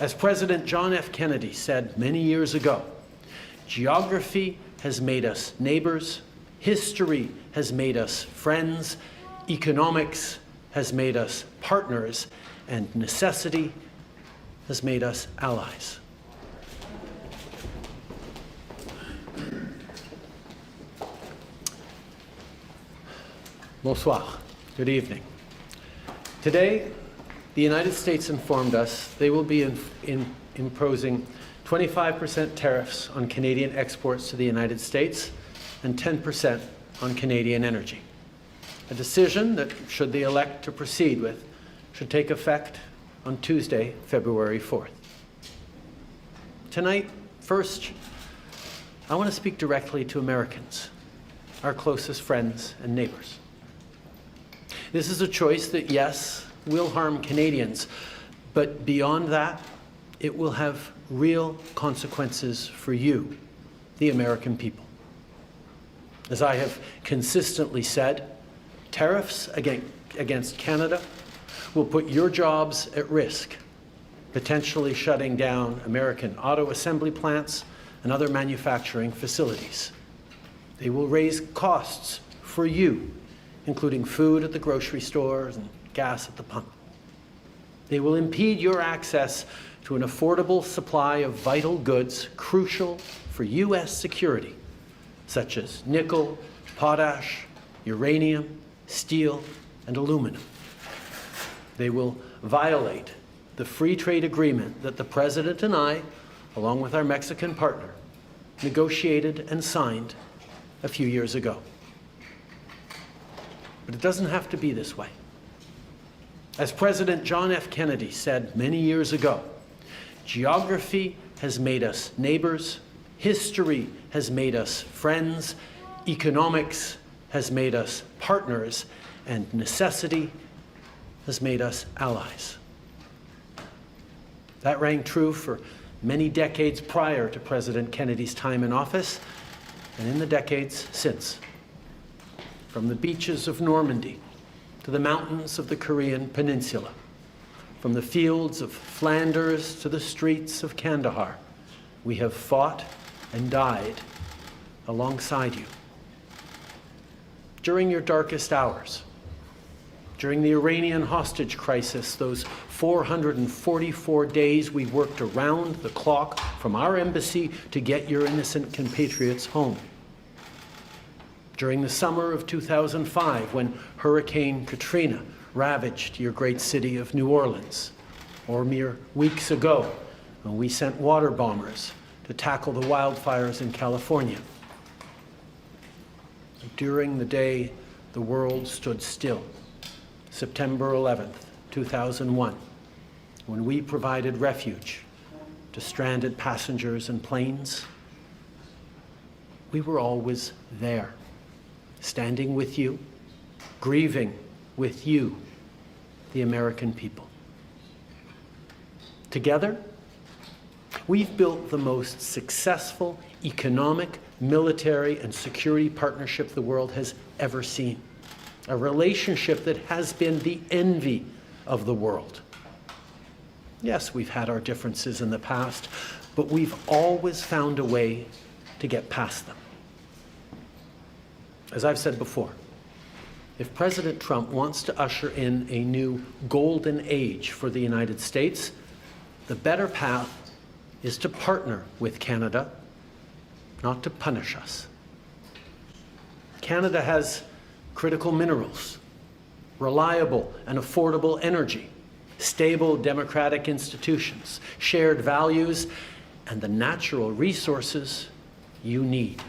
As President John F. Kennedy said many years ago, geography has made us neighbors, history has made us friends, economics has made us partners, and necessity has made us allies. Bonsoir. Good evening. Today, the United States informed us they will be imposing 25% tariffs on Canadian exports to the United States and 10% on Canadian energy. A decision that, should they elect to proceed with, should take effect on Tuesday, February 4th. Tonight, first, I want to speak directly to Americans, our closest friends and neighbors. This is a choice that, yes, will harm Canadians, but beyond that, it will have real consequences for you, the American people. As I have consistently said, tariffs against Canada will put your jobs at risk, potentially shutting down American auto assembly plants and other manufacturing facilities. They will raise costs for you, including food at the grocery stores and gas at the pump. They will impede your access to an affordable supply of vital goods crucial for U.S. security, such as nickel, potash, uranium, steel, and aluminum. They will violate the free trade agreement that the President and I, along with our Mexican partner, negotiated and signed a few years ago. But it doesn't have to be this way. As President John F. Kennedy said many years ago, geography has made us neighbors, history has made us friends, economics has made us partners, and necessity has made us allies. That rang true for many decades prior to President Kennedy's time in office, and in the decades since. From the beaches of Normandy to the mountains of the Korean Peninsula, from the fields of Flanders to the streets of Kandahar, we have fought and died alongside you. During your darkest hours, during the Iranian hostage crisis, those 444 days we worked around the clock from our embassy to get your innocent compatriots home. During the summer of 2005, when Hurricane Katrina ravaged your great city of New Orleans, or mere weeks ago, when we sent water bombers to tackle the wildfires in California. During the day the world stood still, September 11th, 2001, when we provided refuge to stranded passengers and planes, we were always there, standing with you, grieving with you, the American people. Together, we've built the most successful economic, military, and security partnership the world has ever seen. A relationship that has been the envy of the world. Yes, we've had our differences in the past, but we've always found a way to get past them. As I've said before, if President Trump wants to usher in a new golden age for the United States, the better path is to partner with Canada, not to punish us. Canada has critical minerals, reliable and affordable energy, stable democratic institutions, shared values, and the natural resources you need.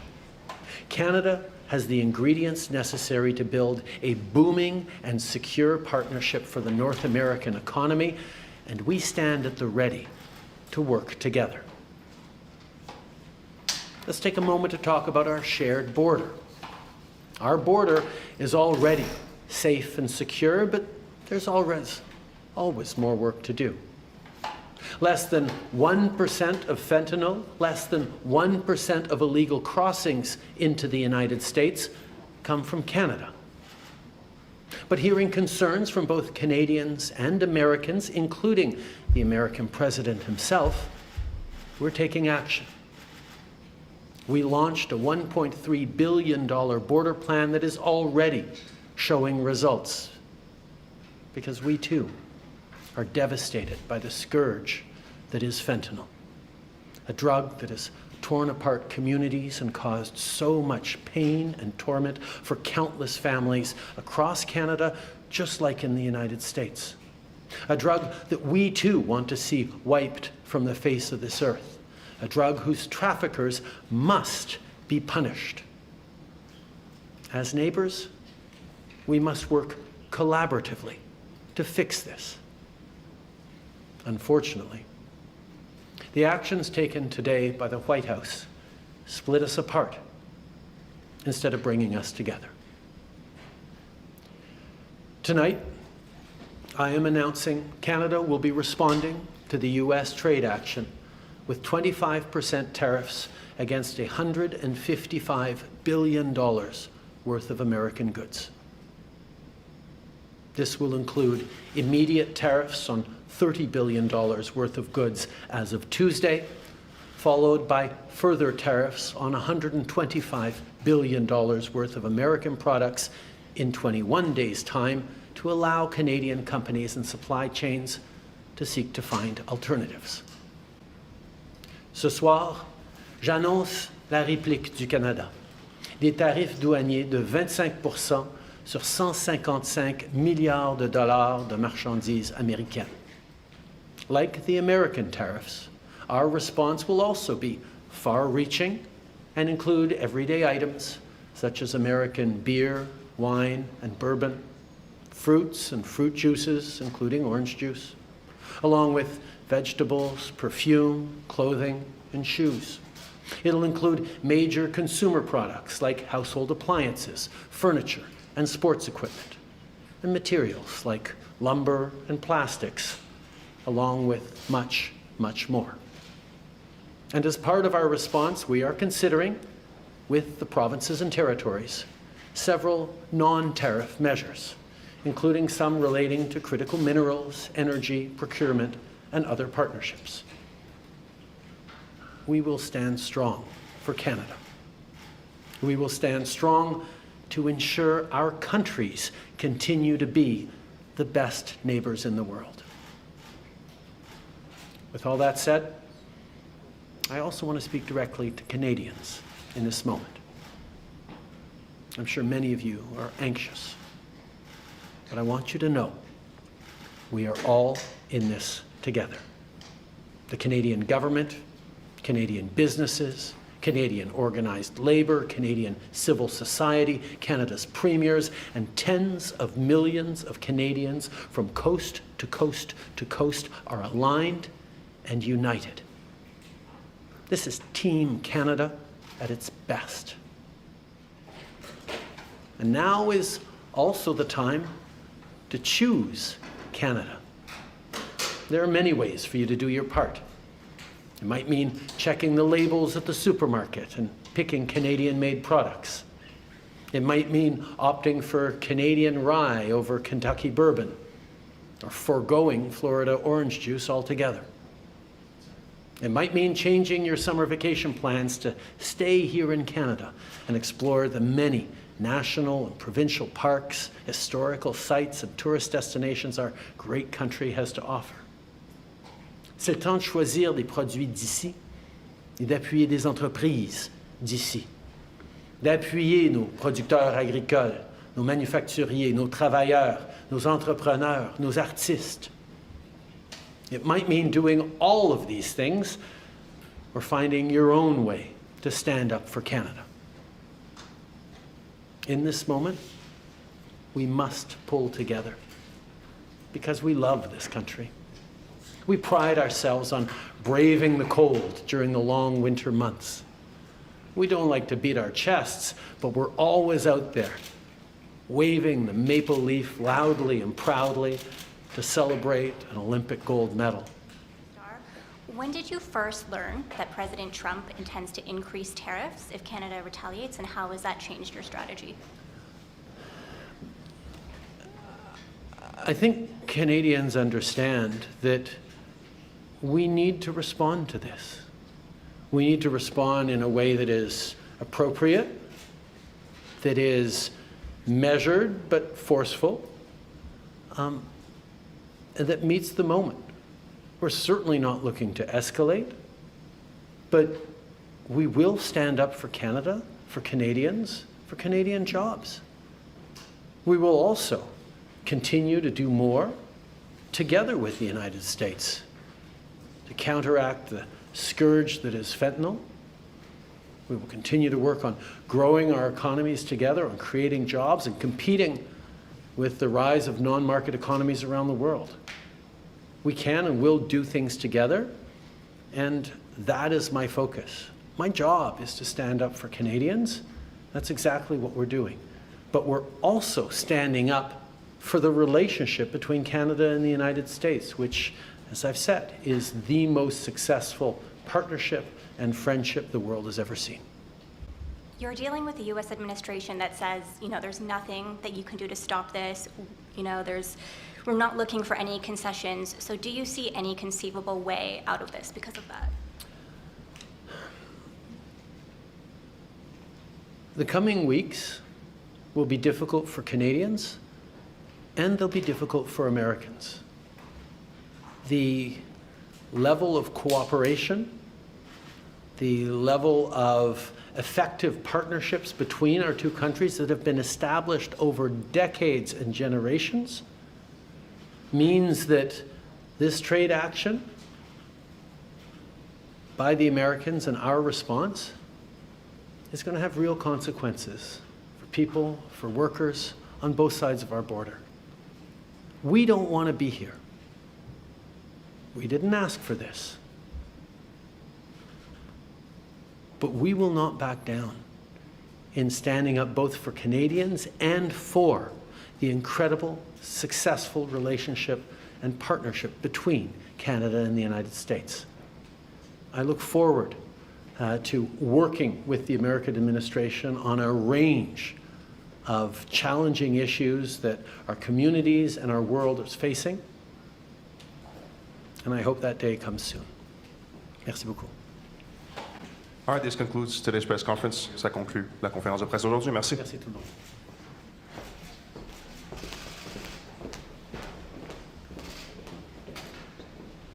Canada has the ingredients necessary to build a booming and secure partnership for the North American economy, and we stand at the ready to work together. Let's take a moment to talk about our shared border. Our border is already safe and secure, but there's always more work to do. Less than 1% of fentanyl, less than 1% of illegal crossings into the United States come from Canada. But hearing concerns from both Canadians and Americans, including the American president himself, we're taking action. We launched a $1.3 billion border plan that is already showing results, because we too are devastated by the scourge that is fentanyl, a drug that has torn apart communities and caused so much pain and torment for countless families across Canada, just like in the United States. A drug that we too want to see wiped from the face of this earth. A drug whose traffickers must be punished. As neighbors, we must work collaboratively to fix this. Unfortunately, the actions taken today by the White House split us apart instead of bringing us together. Tonight, I am announcing Canada will be responding to the US trade action with 25% tariffs against $155 billion worth of American goods. This will include immediate tariffs on $30 billion worth of goods as of Tuesday, followed by further tariffs on $125 billion worth of American products in 21 days' time to allow Canadian companies and supply chains to seek to find alternatives. Ce soir, j'annonce la réplique du Canada. Des tarifs douaniers de 25% sur 155 milliards de dollars de marchandises américaines. Like the American tariffs, our response will also be far-reaching and include everyday items such as American beer, wine, and bourbon, fruits and fruit juices, including orange juice, along with vegetables, perfume, clothing, and shoes. It'll include major consumer products like household appliances, furniture, and sports equipment, and materials like lumber and plastics, along with much, much more. And as part of our response, we are considering, with the provinces and territories, several non-tariff measures, including some relating to critical minerals, energy, procurement, and other partnerships. We will stand strong for Canada. We will stand strong to ensure our countries continue to be the best neighbors in the world. With all that said, I also want to speak directly to Canadians in this moment. I'm sure many of you are anxious, but I want you to know we are all in this together. The Canadian government, Canadian businesses, Canadian organized labor, Canadian civil society, Canada's premiers, and tens of millions of Canadians from coast to coast to coast are aligned and united. This is Team Canada at its best. And now is also the time to choose Canada. There are many ways for you to do your part. It might mean checking the labels at the supermarket and picking Canadian-made products. It might mean opting for Canadian rye over Kentucky bourbon, or foregoing Florida orange juice altogether. It might mean changing your summer vacation plans to stay here in Canada and explore the many national and provincial parks, historical sites, and tourist destinations our great country has to offer. C'est le temps de choisir des produits d'ici et d'appuyer des entreprises d'ici, d'appuyer nos producteurs agricoles, nos manufacturiers, nos travailleurs, nos entrepreneurs, nos artistes. It might mean doing all of these things or finding your own way to stand up for Canada. In this moment, we must pull together because we love this country. We pride ourselves on braving the cold during the long winter months. We don't like to beat our chests, but we're always out there, waving the maple leaf loudly and proudly to celebrate an Olympic gold medal. When did you first learn that President Trump intends to increase tariffs if Canada retaliates, and how has that changed your strategy? I think Canadians understand that we need to respond to this. We need to respond in a way that is appropriate, that is measured but forceful, and that meets the moment. We're certainly not looking to escalate, but we will stand up for Canada, for Canadians, for Canadian jobs. We will also continue to do more together with the United States to counteract the scourge that is fentanyl. We will continue to work on growing our economies together, on creating jobs and competing with the rise of non-market economies around the world. We can and will do things together, and that is my focus. My job is to stand up for Canadians. That's exactly what we're doing. But we're also standing up for the relationship between Canada and the United States, which, as I've said, is the most successful partnership and friendship the world has ever seen. You're dealing with the U.S. administration that says, there's nothing that you can do to stop this. We're not looking for any concessions. So do you see any conceivable way out of this because of that? The coming weeks will be difficult for Canadians, and they'll be difficult for Americans. The level of cooperation, the level of effective partnerships between our two countries that have been established over decades and generations means that this trade action by the Americans and our response is going to have real consequences for people, for workers on both sides of our border. We don't want to be here. We didn't ask for this. But we will not back down in standing up both for Canadians and for the incredible, successful relationship and partnership between Canada and the United States. I look forward to working with the American administration on a range of challenging issues that our communities and our world is facing. And I hope that day comes soon. Merci beaucoup. All right, this concludes today's press conference. Ça conclut la conférence de presse d'aujourd'hui. Merci. Merci tout le monde.